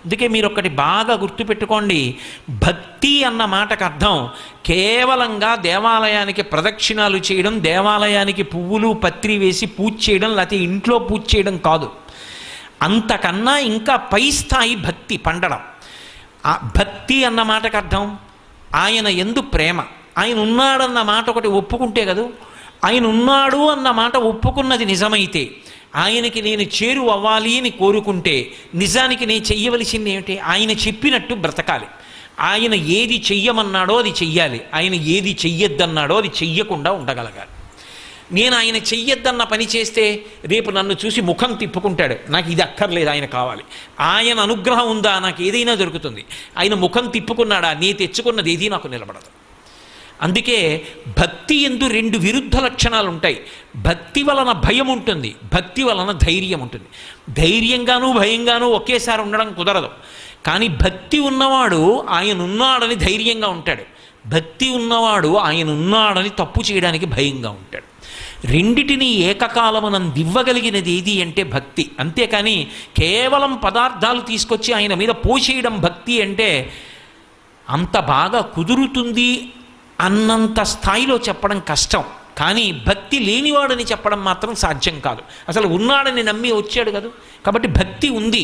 అందుకే మీరు ఒక్కటి బాగా గుర్తుపెట్టుకోండి, భక్తి అన్న మాటకు అర్థం కేవలంగా దేవాలయానికి ప్రదక్షిణాలు చేయడం, దేవాలయానికి పువ్వులు పత్రి వేసి పూజ చేయడం, లేకపోతే ఇంట్లో పూజ చేయడం కాదు. అంతకన్నా ఇంకా పై స్థాయి భక్తి పండడం. ఆ భక్తి అన్న మాటకు అర్థం ఆయన యందు ప్రేమ. ఆయన ఉన్నాడన్న మాట ఒకటి ఒప్పుకుంటే కదా, ఆయన ఉన్నాడు అన్న మాట ఒప్పుకున్నది నిజమైతే, ఆయనకి నేను చేరువ అవ్వాలి అని కోరుకుంటే నిజానికి నేను చెయ్యవలసింది ఏమిటి? ఆయన చెప్పినట్టు బ్రతకాలి. ఆయన ఏది చెయ్యమన్నాడో అది చెయ్యాలి, ఆయన ఏది చెయ్యొద్దన్నాడో అది చెయ్యకుండా ఉండగలగాలి. నేను ఆయన చెయ్యొద్దన్న పని చేస్తే రేపు నన్ను చూసి ముఖం తిప్పుకుంటాడు, నాకు ఇది అక్కర్లేదు, ఆయన కావాలి. ఆయన అనుగ్రహం ఉందా, నాకు ఏదైనా దొరుకుతుంది. ఆయన ముఖం తిప్పుకున్నాడా, నీ తెచ్చుకున్నది ఏదీ నాకు నిలబడదు. అందుకే భక్తి యందు రెండు విరుద్ధ లక్షణాలు ఉంటాయి. భక్తి వలన భయం ఉంటుంది, భక్తి వలన ధైర్యం ఉంటుంది. ధైర్యంగానూ భయంగానూ ఒకేసారి ఉండడం కుదరదు. కానీ భక్తి ఉన్నవాడు ఆయన ఉన్నాడని ధైర్యంగా ఉంటాడు, భక్తి ఉన్నవాడు ఆయన ఉన్నాడని తప్పు చేయడానికి భయంగా ఉంటాడు. రెండిటినీ ఏకకాలమునందివ్వగలిగినది ఏది అంటే భక్తి. అంతేకాని కేవలం పదార్థాలు తీసుకొచ్చి ఆయన మీద పోసేయడం భక్తి అంటే అంత బాగా కుదురుతుంది అన్నంత స్థాయిలో చెప్పడం కష్టం. కానీ భక్తి లేనివాడని చెప్పడం మాత్రం సాధ్యం కాదు. అసలు ఉన్నాడని నమ్మి వచ్చాడు కదా, కాబట్టి భక్తి ఉంది.